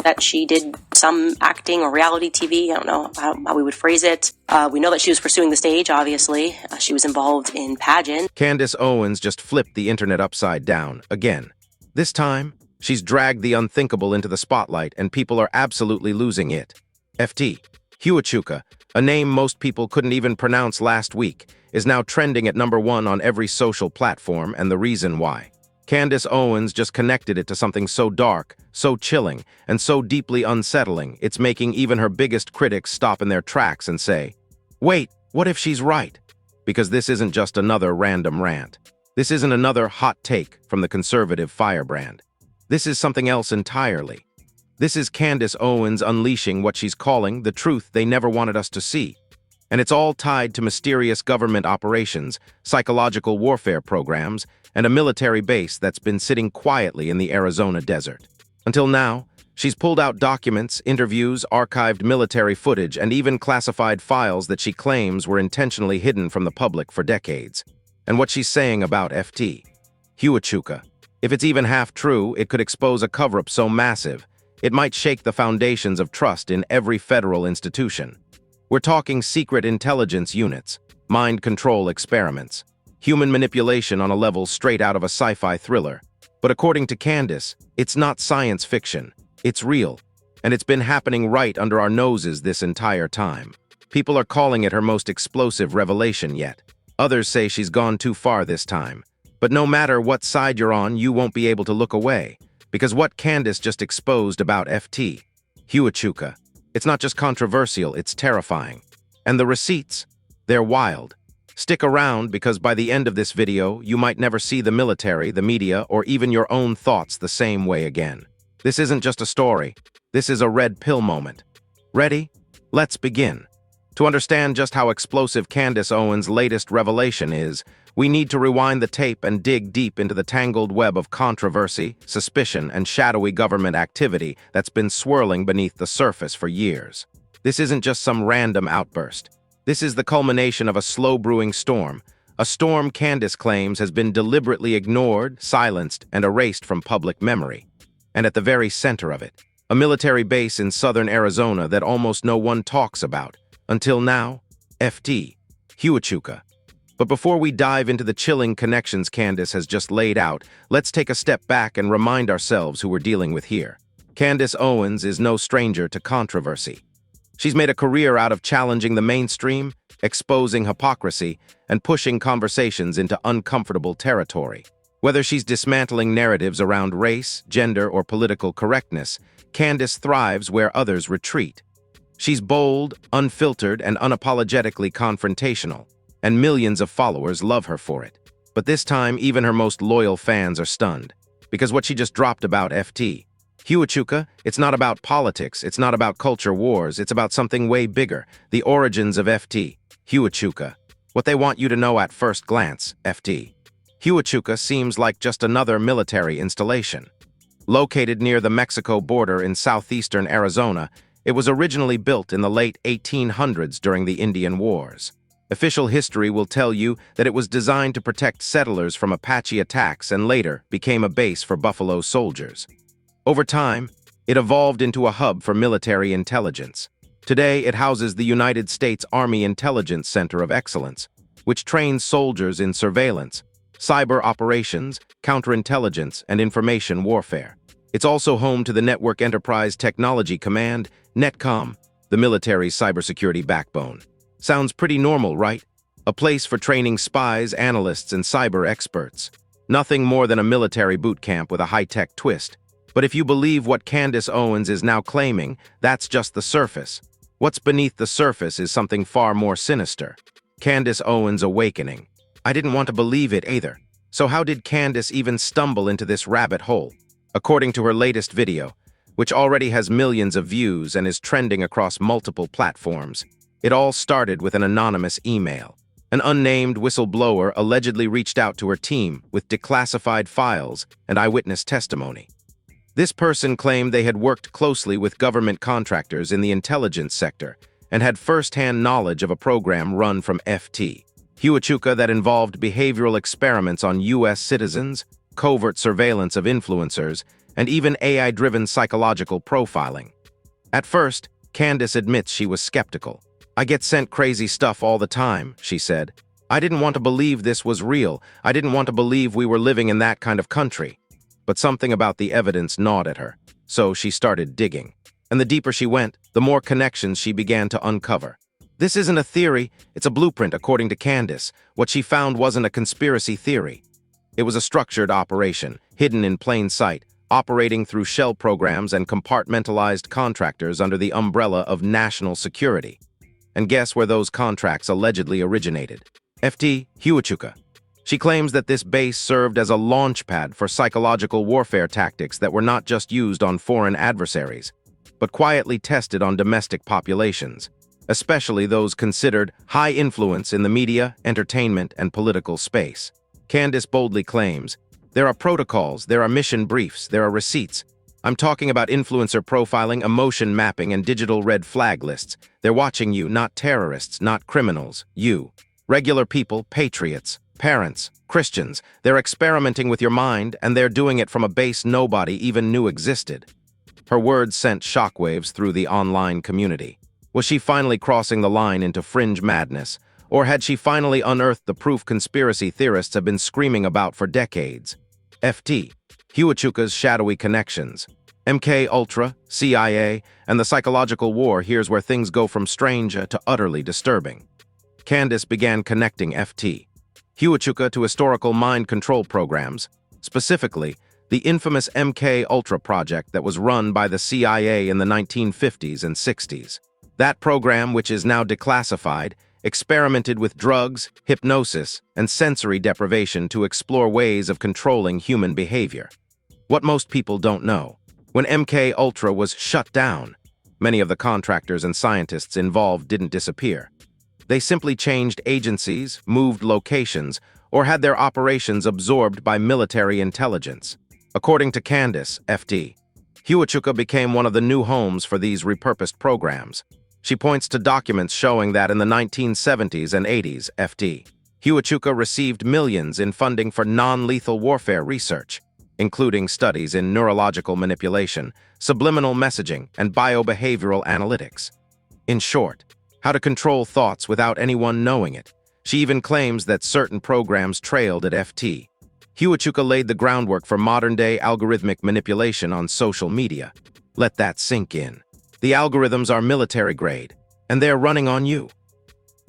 that she did some acting or reality TV. I don't know how we would phrase it. We know that she was pursuing the stage, obviously. She was involved in pageant. Candace Owens just flipped the internet upside down, again. This time, she's dragged the unthinkable into the spotlight, and people are absolutely losing it. FT, Huachuca, a name most people couldn't even pronounce last week, is now trending at #1 on every social platform, and the reason why. Candace Owens just connected it to something so dark, so chilling, and so deeply unsettling, it's making even her biggest critics stop in their tracks and say, wait, what if she's right? Because this isn't just another random rant. This isn't another hot take from the conservative firebrand. This is something else entirely. This is Candace Owens unleashing what she's calling the truth they never wanted us to see. And it's all tied to mysterious government operations, psychological warfare programs, and a military base that's been sitting quietly in the Arizona desert. Until now, she's pulled out documents, interviews, archived military footage, and even classified files that she claims were intentionally hidden from the public for decades. And what she's saying about FT, Huachuca, if it's even half true, it could expose a cover-up so massive, it might shake the foundations of trust in every federal institution. We're talking secret intelligence units, mind control experiments, human manipulation on a level straight out of a sci-fi thriller. But according to Candace, it's not science fiction, it's real, and it's been happening right under our noses this entire time. People are calling it her most explosive revelation yet. Others say she's gone too far this time. But no matter what side you're on, you won't be able to look away, because what Candace just exposed about FT, Huachuca, it's not just controversial, it's terrifying. And the receipts, they're wild. Stick around, because by the end of this video, you might never see the military, the media, or even your own thoughts the same way again. This isn't just a story. This is a red pill moment. Ready? Let's begin. To understand just how explosive Candace Owens' latest revelation is, we need to rewind the tape and dig deep into the tangled web of controversy, suspicion, and shadowy government activity that's been swirling beneath the surface for years. This isn't just some random outburst. This is the culmination of a slow-brewing storm, a storm Candace claims has been deliberately ignored, silenced, and erased from public memory. And at the very center of it, a military base in southern Arizona that almost no one talks about. Until now, FT, Huachuca. But before we dive into the chilling connections Candace has just laid out, let's take a step back and remind ourselves who we're dealing with here. Candace Owens is no stranger to controversy. She's made a career out of challenging the mainstream, exposing hypocrisy, and pushing conversations into uncomfortable territory. Whether she's dismantling narratives around race, gender, or political correctness, Candace thrives where others retreat. She's bold, unfiltered, and unapologetically confrontational, and millions of followers love her for it. But this time, even her most loyal fans are stunned, because what she just dropped about FT, Huachuca, it's not about politics, it's not about culture wars, it's about something way bigger, the origins of FT, Huachuca. What they want you to know at first glance, FT. Huachuca seems like just another military installation. Located near the Mexico border in southeastern Arizona, it was originally built in the late 1800s during the Indian Wars. Official history will tell you that it was designed to protect settlers from Apache attacks and later became a base for Buffalo soldiers. Over time, it evolved into a hub for military intelligence. Today, it houses the United States Army Intelligence Center of Excellence, which trains soldiers in surveillance, cyber operations, counterintelligence, and information warfare. It's also home to the Network Enterprise Technology Command, NETCOM, the military's cybersecurity backbone. Sounds pretty normal, right? A place for training spies, analysts, and cyber experts. Nothing more than a military boot camp with a high-tech twist. But if you believe what Candace Owens is now claiming, that's just the surface. What's beneath the surface is something far more sinister. Candace Owens' awakening. I didn't want to believe it either. So how did Candace even stumble into this rabbit hole? According to her latest video, which already has millions of views and is trending across multiple platforms, it all started with an anonymous email. An unnamed whistleblower allegedly reached out to her team with declassified files and eyewitness testimony. This person claimed they had worked closely with government contractors in the intelligence sector and had first-hand knowledge of a program run from FT, Huachuca, that involved behavioral experiments on U.S. citizens, covert surveillance of influencers, and even AI-driven psychological profiling. At first, Candace admits she was skeptical. "I get sent crazy stuff all the time," she said. "I didn't want to believe this was real. I didn't want to believe we were living in that kind of country." But something about the evidence gnawed at her, so she started digging. And the deeper she went, the more connections she began to uncover. This isn't a theory, it's a blueprint, according to Candace. What she found wasn't a conspiracy theory. It was a structured operation, hidden in plain sight, operating through shell programs and compartmentalized contractors under the umbrella of national security. And guess where those contracts allegedly originated? Huachuca. She claims that this base served as a launchpad for psychological warfare tactics that were not just used on foreign adversaries, but quietly tested on domestic populations, especially those considered high influence in the media, entertainment, and political space. Candace boldly claims, "There are protocols, there are mission briefs, there are receipts. I'm talking about influencer profiling, emotion mapping, and digital red flag lists. They're watching you, not terrorists, not criminals. You. Regular people, patriots, parents, Christians. They're experimenting with your mind, and they're doing it from a base nobody even knew existed." Her words sent shockwaves through the online community. Was she finally crossing the line into fringe madness? Or had she finally unearthed the proof conspiracy theorists have been screaming about for decades? Huachuca's shadowy connections. MK Ultra, CIA, and the psychological war. Here's where things go from strange to utterly disturbing. Candace began connecting Huachuca to historical mind control programs, specifically the infamous MK Ultra project that was run by the CIA in the 1950s and 60s. That program, which is now declassified, experimented with drugs, hypnosis, and sensory deprivation to explore ways of controlling human behavior. What most people don't know, when MK Ultra was shut down, many of the contractors and scientists involved didn't disappear. They simply changed agencies, moved locations, or had their operations absorbed by military intelligence. According to Candace, Huachuca became one of the new homes for these repurposed programs. She points to documents showing that in the 1970s and 80s, Huachuca received millions in funding for non-lethal warfare research, including studies in neurological manipulation, subliminal messaging, and biobehavioral analytics. In short, how to control thoughts without anyone knowing it. She even claims that certain programs trailed at Huachuca laid the groundwork for modern-day algorithmic manipulation on social media. Let that sink in. The algorithms are military-grade, and they're running on you.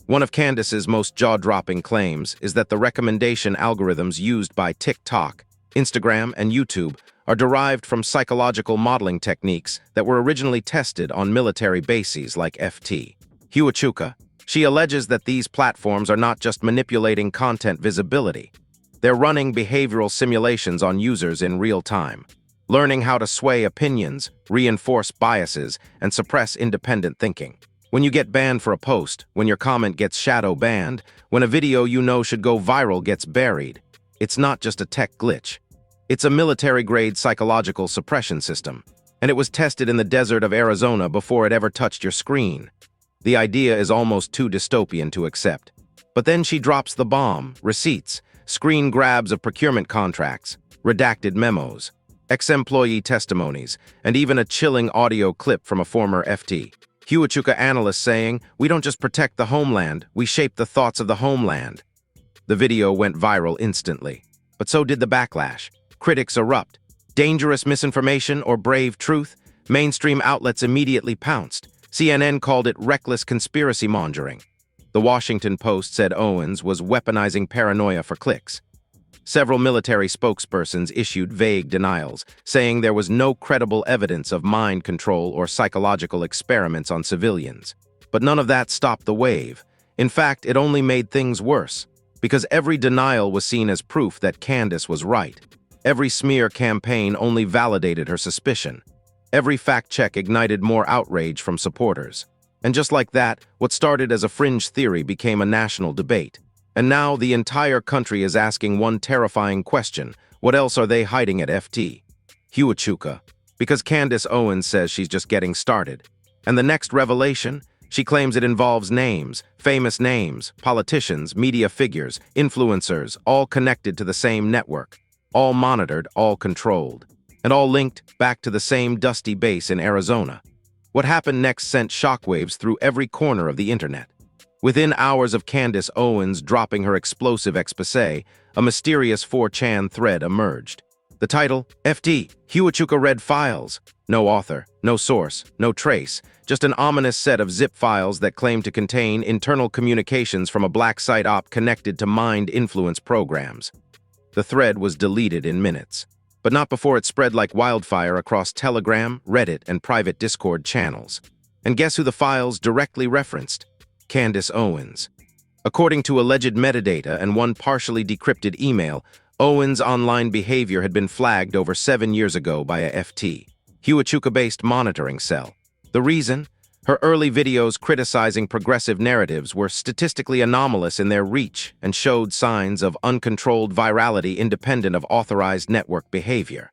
One of Candace's most jaw-dropping claims is that the recommendation algorithms used by TikTok, Instagram, and YouTube are derived from psychological modeling techniques that were originally tested on military bases like Huachuca. She alleges that these platforms are not just manipulating content visibility. They're running behavioral simulations on users in real time, learning how to sway opinions, reinforce biases, and suppress independent thinking. When you get banned for a post, when your comment gets shadow banned, when a video you know should go viral gets buried, it's not just a tech glitch. It's a military-grade psychological suppression system, and it was tested in the desert of Arizona before it ever touched your screen. The idea is almost too dystopian to accept. But then she drops the bomb: receipts, screen grabs of procurement contracts, redacted memos, ex-employee testimonies, and even a chilling audio clip from a former Huachuca analyst saying, "We don't just protect the homeland, we shape the thoughts of the homeland." The video went viral instantly, but so did the backlash. Critics erupt. Dangerous misinformation or brave truth? Mainstream outlets immediately pounced. CNN called it reckless conspiracy mongering. The Washington Post said Owens was weaponizing paranoia for clicks. Several military spokespersons issued vague denials, saying there was no credible evidence of mind control or psychological experiments on civilians. But none of that stopped the wave. In fact, it only made things worse, because every denial was seen as proof that Candace was right. Every smear campaign only validated her suspicion. Every fact-check ignited more outrage from supporters. And just like that, what started as a fringe theory became a national debate. And now the entire country is asking one terrifying question: what else are they hiding at Huachuca? Because Candace Owens says she's just getting started. And the next revelation? She claims it involves names, famous names, politicians, media figures, influencers, all connected to the same network. All monitored, all controlled. and all linked back to the same dusty base in Arizona. What happened next sent shockwaves through every corner of the internet. Within hours of Candace Owens dropping her explosive exposé, a mysterious 4chan thread emerged. The title, FT, Huachuca Red Files. No author, no source, no trace, just an ominous set of zip files that claim to contain internal communications from a black site op connected to mind influence programs. The thread was deleted in minutes, but not before it spread like wildfire across Telegram, Reddit, and private Discord channels. And guess who the files directly referenced? Candace Owens. According to alleged metadata and one partially decrypted email, Owens' online behavior had been flagged over 7 years ago by a FT, Huachuca-based monitoring cell. The reason? Her early videos criticizing progressive narratives were statistically anomalous in their reach and showed signs of uncontrolled virality independent of authorized network behavior.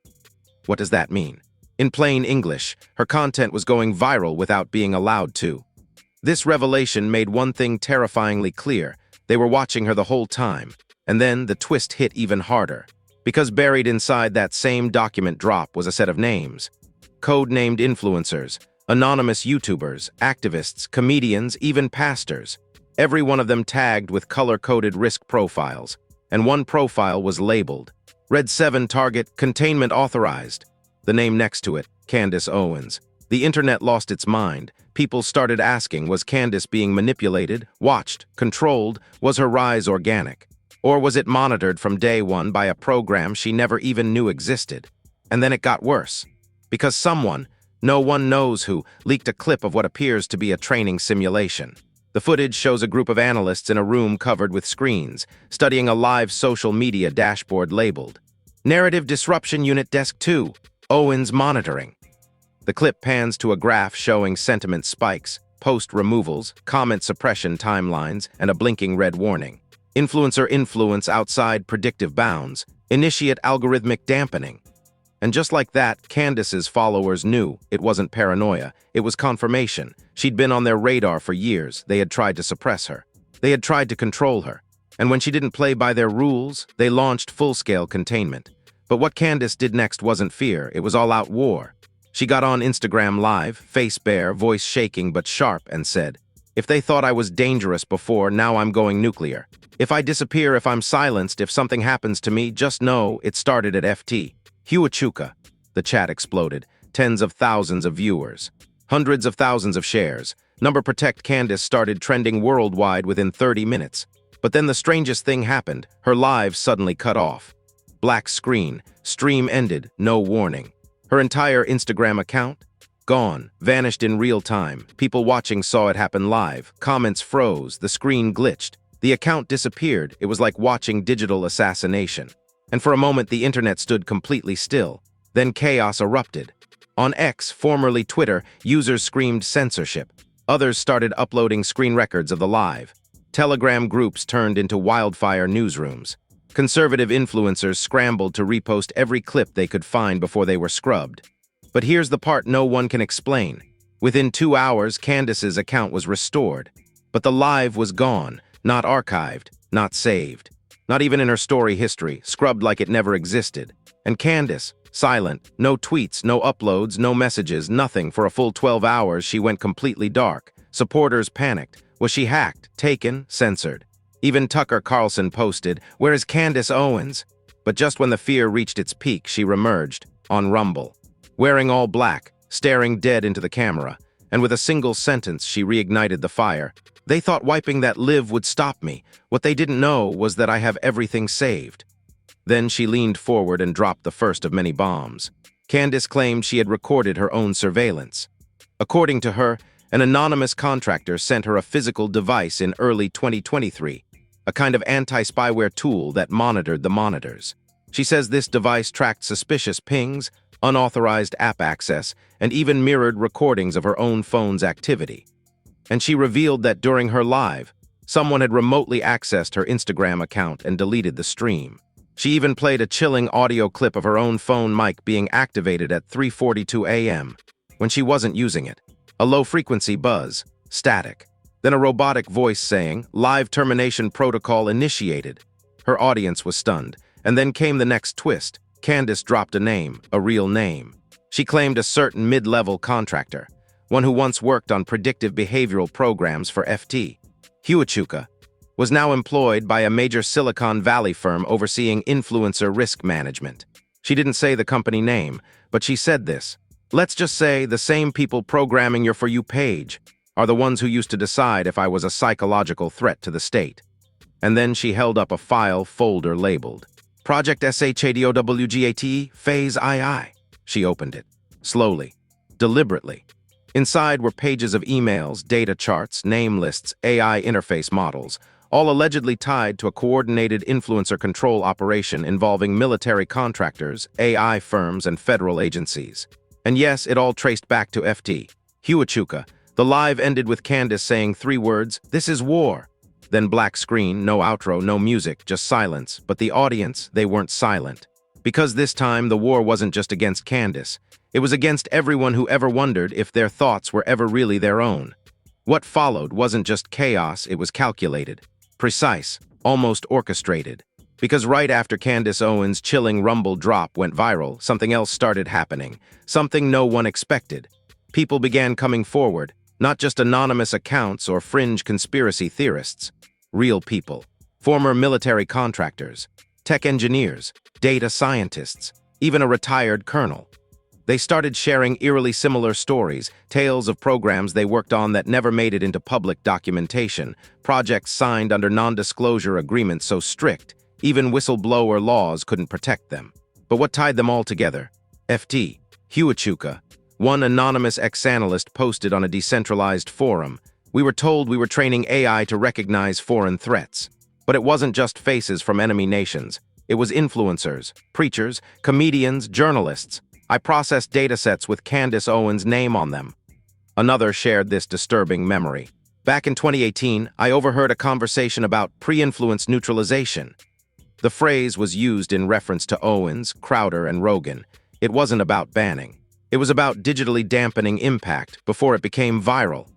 What does that mean? In plain English, her content was going viral without being allowed to. This revelation made one thing terrifyingly clear: they were watching her the whole time. And then the twist hit even harder, because buried inside that same document drop was a set of names. Code-named influencers, anonymous YouTubers, activists, comedians, even pastors. Every one of them tagged with color-coded risk profiles, and one profile was labeled Red 7 Target Containment Authorized. The name next to it, Candace Owens. The internet lost its mind. People started asking, was Candace being manipulated, watched, controlled? Was her rise organic? Or was it monitored from day one by a program she never even knew existed? And then it got worse. Because someone, no one knows who, leaked a clip of what appears to be a training simulation. The footage shows a group of analysts in a room covered with screens, studying a live social media dashboard labeled Narrative Disruption Unit Desk 2, Owens Monitoring. The clip pans to a graph showing sentiment spikes, post removals, comment suppression timelines, and a blinking red warning. Influencer influence outside predictive bounds, initiate algorithmic dampening. And just like that, Candace's followers knew it wasn't paranoia, it was confirmation. She'd been on their radar for years. They had tried to suppress her. They had tried to control her. And when she didn't play by their rules, they launched full-scale containment. But what Candace did next wasn't fear, it was all-out war. She got on Instagram Live, face bare, voice shaking but sharp, and said, "If they thought I was dangerous before, now I'm going nuclear. If I disappear, if I'm silenced, if something happens to me, just know it started at FT. Huachuca." The chat exploded. Tens of thousands of viewers. Hundreds of thousands of shares. Number Protect Candace started trending worldwide within 30 minutes. But then the strangest thing happened. Her live suddenly cut off. Black screen. Stream ended. No warning. Her entire Instagram account? Gone. Vanished in real time. People watching saw it happen live. Comments froze. The screen glitched. The account disappeared. It was like watching digital assassination. And for a moment, the internet stood completely still. Then chaos erupted. On X, formerly Twitter, users screamed censorship. Others started uploading screen records of the live. Telegram groups turned into wildfire newsrooms. Conservative influencers scrambled to repost every clip they could find before they were scrubbed. But here's the part no one can explain. Within 2 hours, Candace's account was restored. But the live was gone, not archived, not saved. Not even in her story history, scrubbed like it never existed. And Candace, silent, no tweets, no uploads, no messages, nothing. For a full 12 hours, she went completely dark. Supporters panicked. Was she hacked, taken, censored? Even Tucker Carlson posted, "Where is Candace Owens?" But just when the fear reached its peak, she remerged, on Rumble. Wearing all black, staring dead into the camera, and with a single sentence she reignited the fire. "They thought wiping that live would stop me. What they didn't know was that I have everything saved." Then she leaned forward and dropped the first of many bombs. Candace claimed she had recorded her own surveillance. According to her, an anonymous contractor sent her a physical device in early 2023, a kind of anti-spyware tool that monitored the monitors. She says this device tracked suspicious pings, unauthorized app access, and even mirrored recordings of her own phone's activity. And she revealed that during her live, someone had remotely accessed her Instagram account and deleted the stream. She even played a chilling audio clip of her own phone mic being activated at 3:42 a.m. when she wasn't using it. A low-frequency buzz, static. Then a robotic voice saying, "Live termination protocol initiated." Her audience was stunned. And then came the next twist. Candace dropped a name, a real name. She claimed a certain mid-level contractor, one who once worked on predictive behavioral programs for FT. Huachuca was now employed by a major Silicon Valley firm overseeing influencer risk management. She didn't say the company name, but she said this: "Let's just say the same people programming your For You page are the ones who used to decide if I was a psychological threat to the state." And then she held up a file folder labeled Project SHADOWGAT Phase II. She opened it, slowly, deliberately. Inside were pages of emails, data charts, name lists, AI interface models, all allegedly tied to a coordinated influencer control operation involving military contractors, AI firms, and federal agencies. And yes, it all traced back to FT. Huachuca. The live ended with Candace saying 3 words, "This is war." Then black screen, no outro, no music, just silence. But the audience, they weren't silent. Because this time, the war wasn't just against Candace. It was against everyone who ever wondered if their thoughts were ever really their own. What followed wasn't just chaos, it was calculated, precise, almost orchestrated. Because right after Candace Owens' chilling rumble drop went viral, something else started happening, something no one expected. People began coming forward, not just anonymous accounts or fringe conspiracy theorists. Real people, former military contractors, tech engineers, data scientists, even a retired colonel. They started sharing eerily similar stories, tales of programs they worked on that never made it into public documentation, projects signed under non-disclosure agreements so strict, even whistleblower laws couldn't protect them. But what tied them all together? FT, Huachuca. One anonymous ex-analyst posted on a decentralized forum, "We were told we were training AI to recognize foreign threats." But it wasn't just faces from enemy nations. It was influencers, preachers, comedians, journalists. I processed datasets with Candace Owens' name on them. Another shared this disturbing memory. Back in 2018, I overheard a conversation about pre-influence neutralization. The phrase was used in reference to Owens, Crowder, and Rogan. It wasn't about banning. It was about digitally dampening impact before it became viral.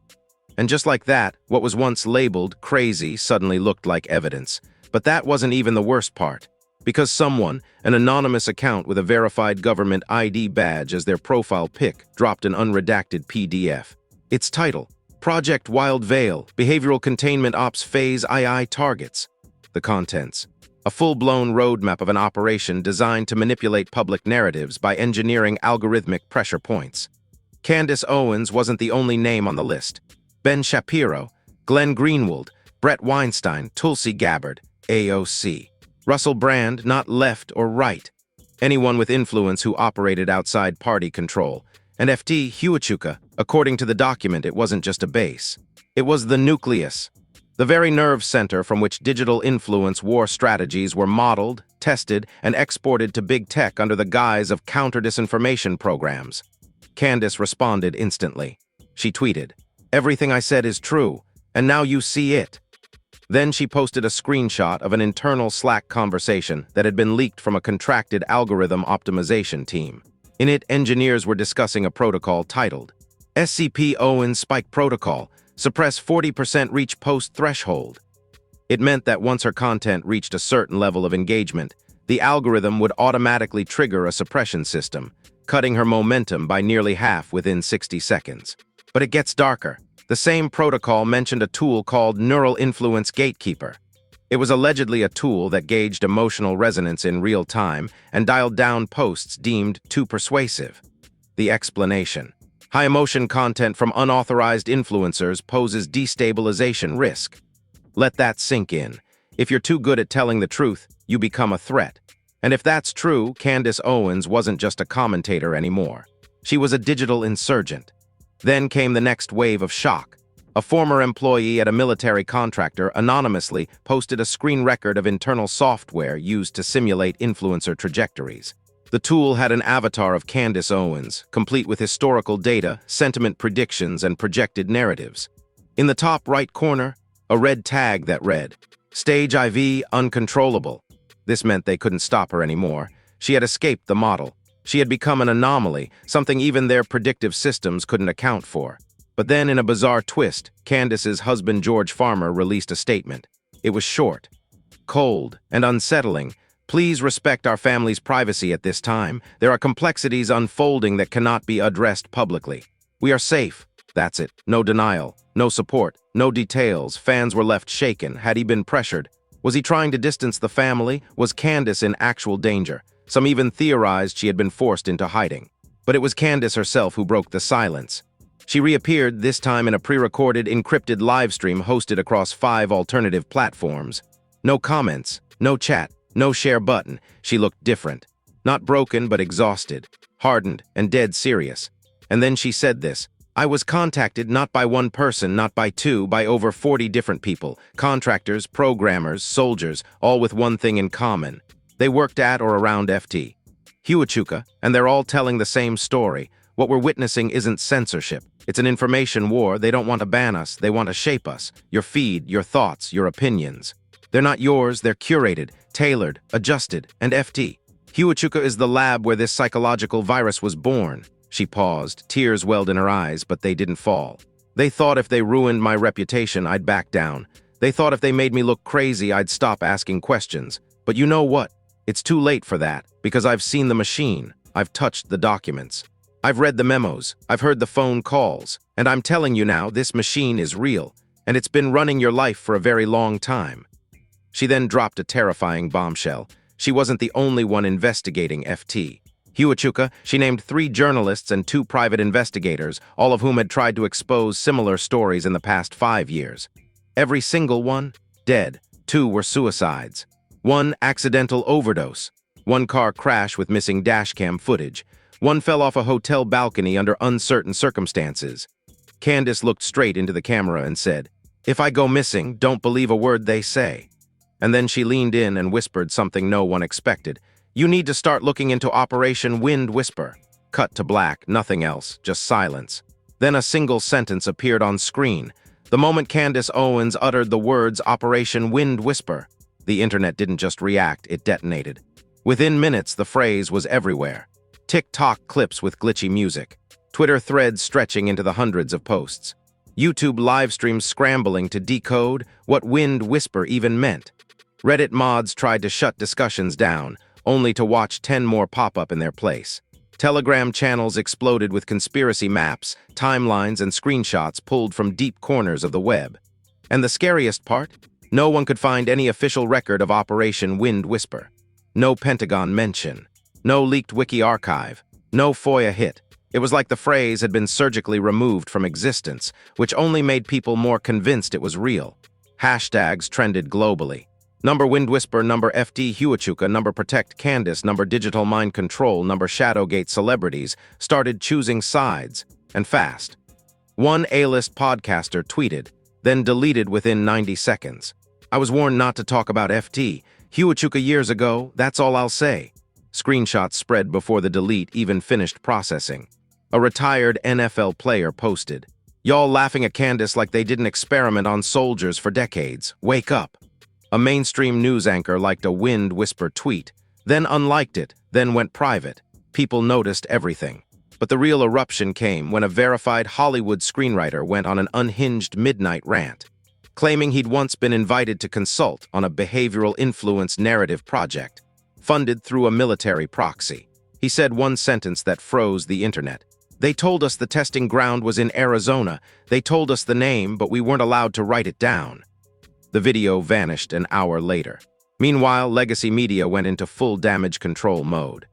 And just like that, what was once labeled crazy suddenly looked like evidence. But that wasn't even the worst part. Because someone, an anonymous account with a verified government ID badge as their profile pic, dropped an unredacted PDF. Its title, Project Wild Veil, Behavioral Containment Ops Phase II Targets. The contents, a full-blown roadmap of an operation designed to manipulate public narratives by engineering algorithmic pressure points. Candace Owens wasn't the only name on the list. Ben Shapiro, Glenn Greenwald, Brett Weinstein, Tulsi Gabbard, AOC. Russell Brand, not left or right. Anyone with influence who operated outside party control. And FT Huachuca, according to the document, it wasn't just a base. It was the nucleus, the very nerve center from which digital influence war strategies were modeled, tested, and exported to big tech under the guise of counter-disinformation programs. Candace responded instantly. She tweeted, "Everything I said is true, and now you see it." Then she posted a screenshot of an internal Slack conversation that had been leaked from a contracted algorithm optimization team. In it, engineers were discussing a protocol titled SCP Owens Spike Protocol, Suppress 40% Reach Post Threshold. It meant that once her content reached a certain level of engagement, the algorithm would automatically trigger a suppression system, cutting her momentum by nearly half within 60 seconds. But it gets darker. The same protocol mentioned a tool called Neural Influence Gatekeeper. It was allegedly a tool that gauged emotional resonance in real time and dialed down posts deemed too persuasive. The explanation: high-emotion content from unauthorized influencers poses destabilization risk. Let that sink in. If you're too good at telling the truth, you become a threat. And if that's true, Candace Owens wasn't just a commentator anymore. She was a digital insurgent. Then came the next wave of shock. A former employee at a military contractor anonymously posted a screen record of internal software used to simulate influencer trajectories. The tool had an avatar of Candace Owens, complete with historical data, sentiment predictions, and projected narratives. In the top right corner, a red tag that read, Stage IV Uncontrollable. This meant they couldn't stop her anymore. She had escaped the model. She had become an anomaly, something even their predictive systems couldn't account for. But then, in a bizarre twist, Candace's husband George Farmer released a statement. It was short, cold, and unsettling, Please respect our family's privacy at this time. There are complexities unfolding that cannot be addressed publicly. We are safe. That's it. No denial. No support. No details. Fans were left shaken. Had he been pressured? Was he trying to distance the family? Was Candace in actual danger? Some even theorized she had been forced into hiding. But it was Candace herself who broke the silence. She reappeared, this time in a pre-recorded, encrypted livestream hosted across 5 alternative platforms. No comments. No chat. No share button. She looked different. Not broken, but exhausted, hardened, and dead serious. And then she said this: I was contacted not by one person, not by two, by over 40 different people, contractors, programmers, soldiers, all with one thing in common. They worked at or around FT. Huachuca, and they're all telling the same story. What we're witnessing isn't censorship. It's an information war. They don't want to ban us. They want to shape us. Your feed, your thoughts, your opinions. They're not yours. They're curated, tailored, adjusted, and FT. Huachuca is the lab where this psychological virus was born. She paused, tears welled in her eyes, but they didn't fall. They thought if they ruined my reputation, I'd back down. They thought if they made me look crazy, I'd stop asking questions. But you know what? It's too late for that, because I've seen the machine. I've touched the documents. I've read the memos. I've heard the phone calls. And I'm telling you now, this machine is real. And it's been running your life for a very long time. She then dropped a terrifying bombshell. She wasn't the only one investigating FT. Huachuca, she named 3 journalists and 2 private investigators, all of whom had tried to expose similar stories in the past 5 years. Every single one, dead. 2 were suicides. 1 accidental overdose. 1 car crash with missing dashcam footage. 1 fell off a hotel balcony under uncertain circumstances. Candace looked straight into the camera and said, "If I go missing, don't believe a word they say." And then she leaned in and whispered something no one expected. "You need to start looking into Operation Wind Whisper." Cut to black, nothing else, just silence. Then a single sentence appeared on screen. The moment Candace Owens uttered the words Operation Wind Whisper, the internet didn't just react, it detonated. Within minutes, the phrase was everywhere. TikTok clips with glitchy music. Twitter threads stretching into the hundreds of posts. YouTube live streams scrambling to decode what Wind Whisper even meant. Reddit mods tried to shut discussions down, only to watch 10 more pop up in their place. Telegram channels exploded with conspiracy maps, timelines, and screenshots pulled from deep corners of the web. And the scariest part? No one could find any official record of Operation Wind Whisper. No Pentagon mention. No leaked wiki archive. No FOIA hit. It was like the phrase had been surgically removed from existence, which only made people more convinced it was real. Hashtags trended globally. Number Wind Whisper, number FT Huachuca, number Protect Candace, number Digital Mind Control, number Shadowgate celebrities started choosing sides, and fast. One A-list podcaster tweeted, then deleted within 90 seconds. "I was warned not to talk about FT Huachuca years ago, that's all I'll say." Screenshots spread before the delete even finished processing. A retired NFL player posted, "Y'all laughing at Candace like they didn't experiment on soldiers for decades. Wake up." A mainstream news anchor liked a Wind Whisper tweet, then unliked it, then went private. People noticed everything. But the real eruption came when a verified Hollywood screenwriter went on an unhinged midnight rant, claiming he'd once been invited to consult on a behavioral influence narrative project, funded through a military proxy. He said one sentence that froze the internet. "They told us the testing ground was in Arizona. They told us the name, but we weren't allowed to write it down." The video vanished an hour later. Meanwhile, legacy media went into full damage control mode.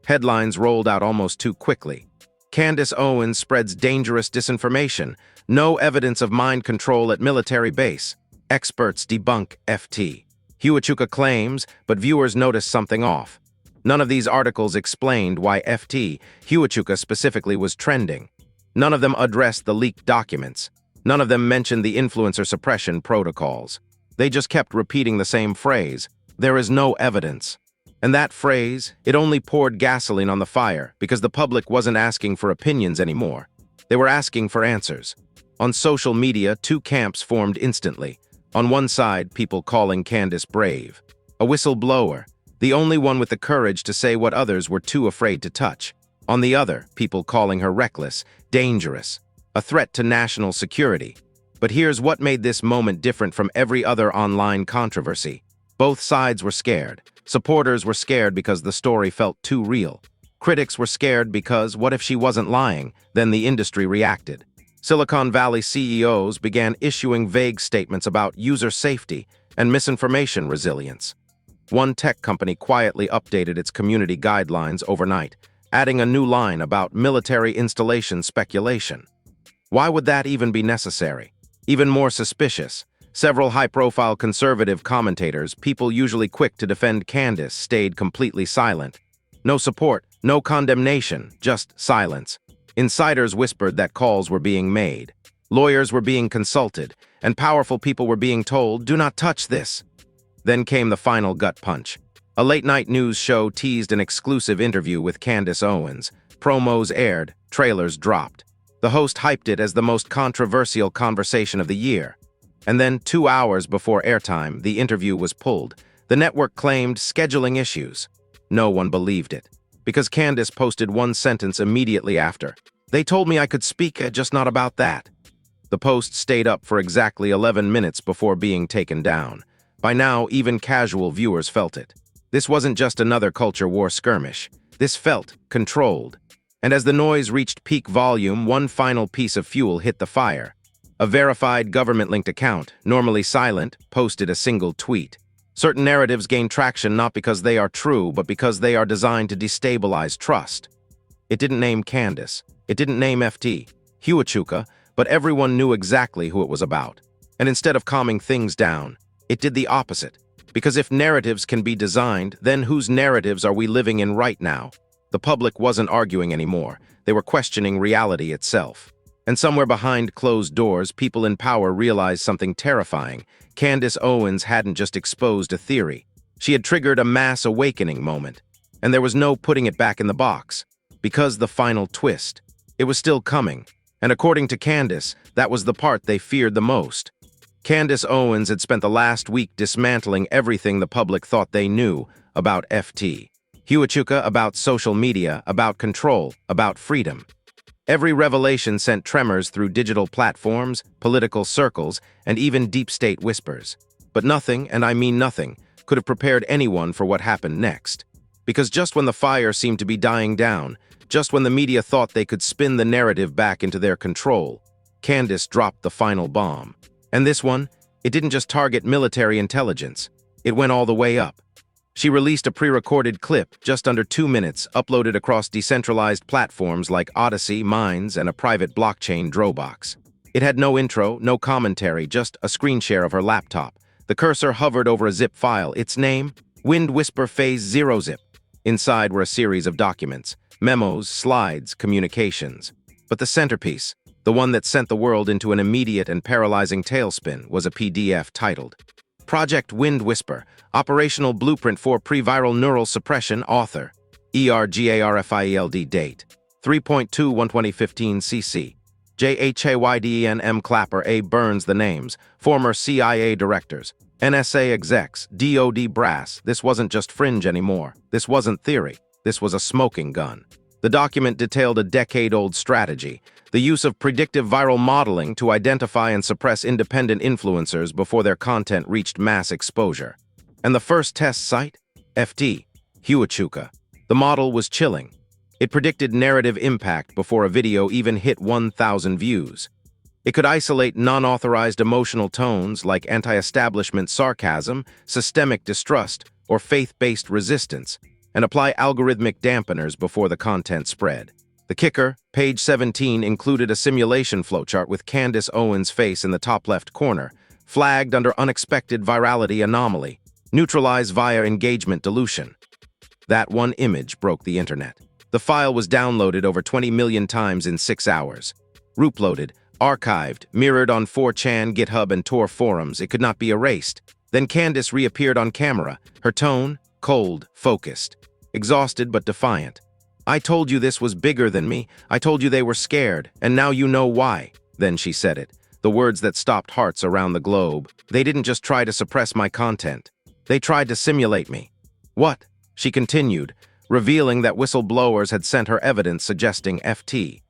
Headlines rolled out almost too quickly. Candace Owens spreads dangerous disinformation. No evidence of mind control at military base. Experts debunk FT. Huachuca claims, but viewers noticed something off. None of these articles explained why FT, Huachuca specifically, was trending. None of them addressed the leaked documents. None of them mentioned the influencer suppression protocols. They just kept repeating the same phrase, "There is no evidence." And that phrase, it only poured gasoline on the fire because the public wasn't asking for opinions anymore. They were asking for answers. On social media, 2 camps formed instantly. On one side, people calling Candace brave, a whistleblower, the only one with the courage to say what others were too afraid to touch. On the other, people calling her reckless, dangerous, a threat to national security. But here's what made this moment different from every other online controversy. Both sides were scared. Supporters were scared because the story felt too real. Critics were scared because what if she wasn't lying? Then the industry reacted. Silicon Valley CEOs began issuing vague statements about user safety and misinformation resilience. One tech company quietly updated its community guidelines overnight, adding a new line about military installation speculation. Why would that even be necessary? Even more suspicious, several high-profile conservative commentators, people usually quick to defend Candace, stayed completely silent. No support, no condemnation, just silence. Insiders whispered that calls were being made. Lawyers were being consulted, and powerful people were being told, "Do not touch this." Then came the final gut punch. A late-night news show teased an exclusive interview with Candace Owens. Promos aired, trailers dropped. The host hyped it as the most controversial conversation of the year. And then, 2 hours before airtime, the interview was pulled. The network claimed scheduling issues. No one believed it, because Candace posted one sentence immediately after. "They told me I could speak, just not about that." The post stayed up for exactly 11 minutes before being taken down. By now, even casual viewers felt it. This wasn't just another culture war skirmish. This felt controlled. And as the noise reached peak volume, one final piece of fuel hit the fire. A verified government-linked account, normally silent, posted a single tweet. Certain narratives gain traction not because they are true, but because they are designed to destabilize trust. It didn't name Candace. It didn't name FT, Huachuca, but everyone knew exactly who it was about. And instead of calming things down, it did the opposite. Because if narratives can be designed, then whose narratives are we living in right now? The public wasn't arguing anymore. They were questioning reality itself. And somewhere behind closed doors, people in power realized something terrifying. Candace Owens hadn't just exposed a theory. She had triggered a mass awakening moment. And there was no putting it back in the box. Because the final twist. It was still coming. And according to Candace, that was the part they feared the most. Candace Owens had spent the last week dismantling everything the public thought they knew about FT. Huachuca, about social media, about control, about freedom. Every revelation sent tremors through digital platforms, political circles, and even deep state whispers. But nothing, and I mean nothing, could have prepared anyone for what happened next. Because just when the fire seemed to be dying down, just when the media thought they could spin the narrative back into their control, Candace dropped the final bomb. And this one, it didn't just target military intelligence. It went all the way up. She released a pre-recorded clip, just under 2 minutes, uploaded across decentralized platforms like Odyssey, Minds, and a private blockchain Dropbox. It had no intro, no commentary, just a screen share of her laptop. The cursor hovered over a zip file. Its name, Wind Whisper Phase 0 Zip. Inside were a series of documents, memos, slides, communications. But the centerpiece, the one that sent the world into an immediate and paralyzing tailspin, was a PDF titled Project Wind Whisper, Operational Blueprint for Pre-Viral Neural Suppression, Author, ERGARFIELD Date, 3.2/1/2015 CC, JHAYDEN Clapper A. Burns. The names, former CIA directors, NSA execs, DOD brass. This wasn't just fringe anymore. This wasn't theory. This was a smoking gun. The document detailed a decade-old strategy, the use of predictive viral modeling to identify and suppress independent influencers before their content reached mass exposure. And the first test site? FT, Huachuca. The model was chilling. It predicted narrative impact before a video even hit 1,000 views. It could isolate non-authorized emotional tones like anti-establishment sarcasm, systemic distrust, or faith-based resistance, and apply algorithmic dampeners before the content spread. The kicker, page 17, included a simulation flowchart with Candace Owens' face in the top left corner, flagged under unexpected virality anomaly, neutralized via engagement dilution. That one image broke the internet. The file was downloaded over 20 million times in 6 hours. Uploaded, archived, mirrored on 4chan, GitHub, and Tor forums. It could not be erased. Then Candace reappeared on camera, her tone cold, focused, exhausted but defiant. "I told you this was bigger than me. I told you they were scared, and now you know why." Then she said it, the words that stopped hearts around the globe. "They didn't just try to suppress my content. They tried to simulate me." "What?" She continued, revealing that whistleblowers had sent her evidence suggesting FT.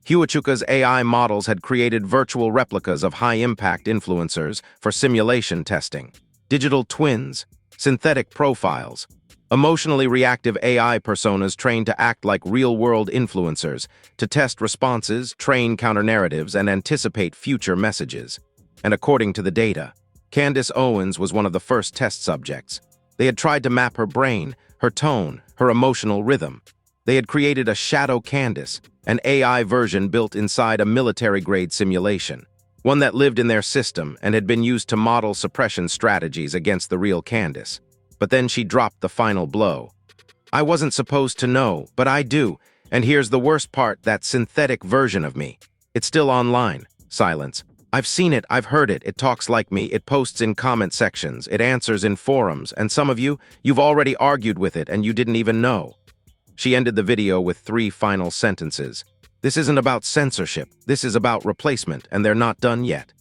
Huachuca's AI models had created virtual replicas of high-impact influencers for simulation testing. Digital twins, Synthetic profiles. Emotionally reactive AI personas trained to act like real-world influencers, to test responses, train counter-narratives, and anticipate future messages. And according to the data, Candace Owens was one of the first test subjects. They had tried to map her brain, her tone, her emotional rhythm. They had created a shadow Candace, an AI version built inside a military-grade simulation, one that lived in their system and had been used to model suppression strategies against the real Candace. But then she dropped the final blow. I wasn't supposed to know, but I do, and here's the worst part, that synthetic version of me. It's still online. Silence. I've seen it, I've heard it, it talks like me, it posts in comment sections, it answers in forums, and some of you've already argued with it and you didn't even know. She ended the video with 3 final sentences. This isn't about censorship, this is about replacement, and they're not done yet.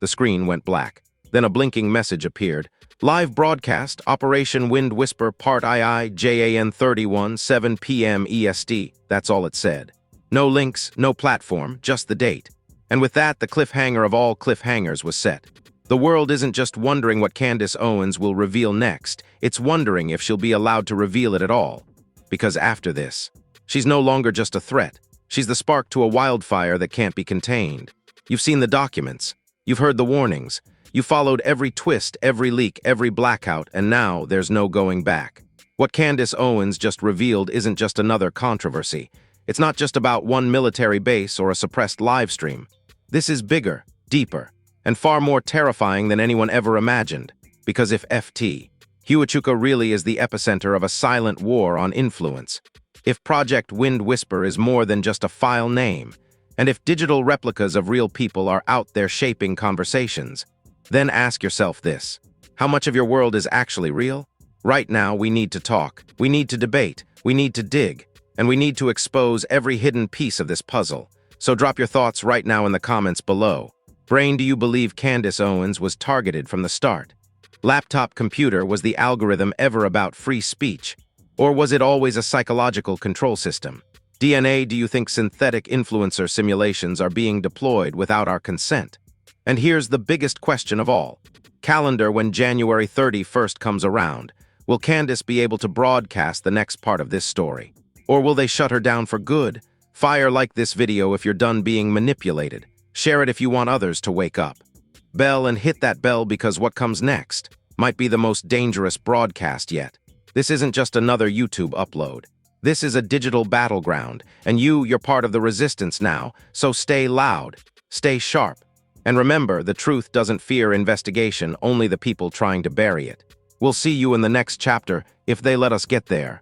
The screen went black. Then a blinking message appeared. Live broadcast, Operation Wind Whisper Part II, JAN 31, 7 p.m. EST. That's all it said. No links, no platform, just the date. And with that, the cliffhanger of all cliffhangers was set. The world isn't just wondering what Candace Owens will reveal next, it's wondering if she'll be allowed to reveal it at all. Because after this, she's no longer just a threat. She's the spark to a wildfire that can't be contained. You've seen the documents. You've heard the warnings. You followed every twist, every leak, every blackout, and now there's no going back. What Candace Owens just revealed isn't just another controversy. It's not just about one military base or a suppressed live stream. This is bigger, deeper, and far more terrifying than anyone ever imagined. Because if Huachuca really is the epicenter of a silent war on influence, if Project Wind Whisper is more than just a file name, and if digital replicas of real people are out there shaping conversations, then ask yourself this: how much of your world is actually real? Right now, we need to talk, we need to debate, we need to dig, and we need to expose every hidden piece of this puzzle. So drop your thoughts right now in the comments below. Brain, do you believe Candace Owens was targeted from the start? Laptop computer, was the algorithm ever about free speech? Or was it always a psychological control system? DNA, do you think synthetic influencer simulations are being deployed without our consent? And here's the biggest question of all. Calendar, when January 31st comes around, will Candace be able to broadcast the next part of this story? Or will they shut her down for good? Like this video if you're done being manipulated. Share it if you want others to wake up. Bell, and hit that bell, because what comes next might be the most dangerous broadcast yet. This isn't just another YouTube upload. This is a digital battleground, and you're part of the resistance now, so stay loud, stay sharp. And remember, the truth doesn't fear investigation, only the people trying to bury it. We'll see you in the next chapter, if they let us get there.